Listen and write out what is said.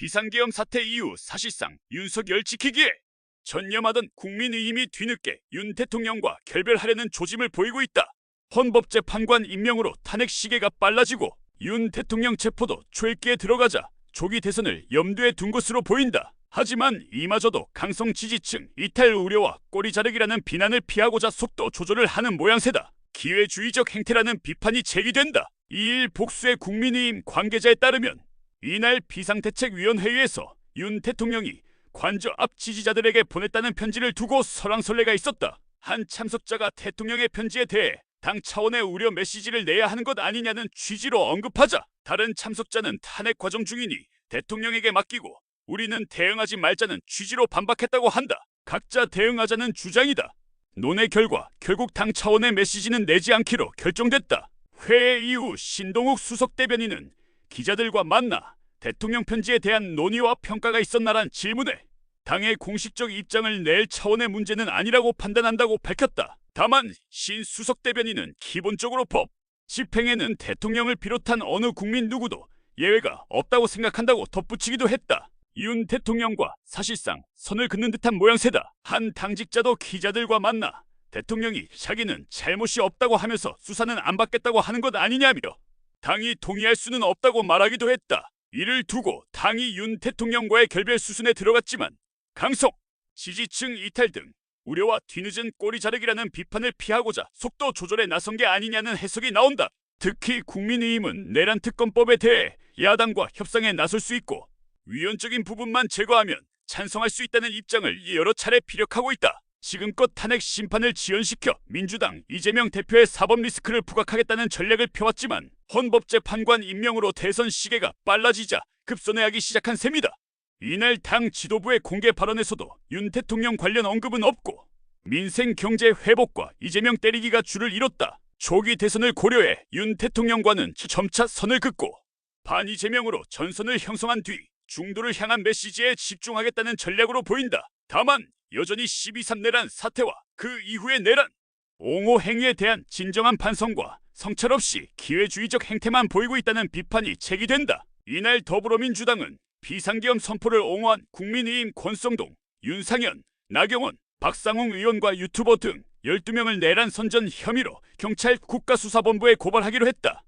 비상계엄 사태 이후 사실상 윤석열 지키기에 전념하던 국민의힘이 뒤늦게 윤 대통령과 결별하려는 조짐을 보이고 있다. 헌법재판관 임명으로 탄핵 시계가 빨라지고 윤 대통령 체포도 초읽기에 들어가자 조기 대선을 염두에 둔 것으로 보인다. 하지만 이마저도 강성 지지층 이탈 우려와 꼬리 자르기라는 비난을 피하고자 속도 조절을 하는 모양새다. 기회주의적 행태라는 비판이 제기된다. 이일 복수의 국민의힘 관계자에 따르면 이날 비상대책위원회의에서 윤 대통령이 관저 앞 지지자들에게 보냈다는 편지를 두고 설왕설래가 있었다. 한 참석자가 대통령의 편지에 대해 당 차원의 우려 메시지를 내야 하는 것 아니냐는 취지로 언급하자 다른 참석자는 탄핵 과정 중이니 대통령에게 맡기고 우리는 대응하지 말자는 취지로 반박했다고 한다. 각자 대응하자는 주장이다. 논의 결과 결국 당 차원의 메시지는 내지 않기로 결정됐다. 회의 이후 신동욱 수석 대변인은 기자들과 만나 대통령 편지에 대한 논의와 평가가 있었나란 질문에 당의 공식적 입장을 낼 차원의 문제는 아니라고 판단한다고 밝혔다. 다만 신 수석 대변인은 기본적으로 법, 집행에는 대통령을 비롯한 어느 국민 누구도 예외가 없다고 생각한다고 덧붙이기도 했다. 윤 대통령과 사실상 선을 긋는 듯한 모양새다. 한 당직자도 기자들과 만나 대통령이 자기는 잘못이 없다고 하면서 수사는 안 받겠다고 하는 것 아니냐며 당이 동의할 수는 없다고 말하기도 했다. 이를 두고 당이 윤 대통령과의 결별 수순에 들어갔지만 강성, 지지층 이탈 등 우려와 뒤늦은 꼬리 자르기라는 비판을 피하고자 속도 조절에 나선 게 아니냐는 해석이 나온다. 특히 국민의힘은 내란 특검법에 대해 야당과 협상에 나설 수 있고 위헌적인 부분만 제거하면 찬성할 수 있다는 입장을 여러 차례 피력하고 있다. 지금껏 탄핵 심판을 지연시켜 민주당 이재명 대표의 사법 리스크를 부각하겠다는 전략을 펴왔지만 헌법재판관 임명으로 대선 시계가 빨라지자 급선회하기 시작한 셈이다. 이날 당 지도부의 공개 발언에서도 윤 대통령 관련 언급은 없고 민생 경제 회복과 이재명 때리기가 줄을 이뤘다. 조기 대선을 고려해 윤 대통령과는 점차 선을 긋고 반이재명으로 전선을 형성한 뒤 중도를 향한 메시지에 집중하겠다는 전략으로 보인다. 다만 여전히 12.3 내란 사태와 그 이후의 내란, 옹호 행위에 대한 진정한 반성과 성찰 없이 기회주의적 행태만 보이고 있다는 비판이 제기된다. 이날 더불어민주당은 비상계엄 선포를 옹호한 국민의힘 권성동, 윤상현, 나경원, 박상웅 의원과 유튜버 등 12명을 내란 선전 혐의로 경찰 국가수사본부에 고발하기로 했다.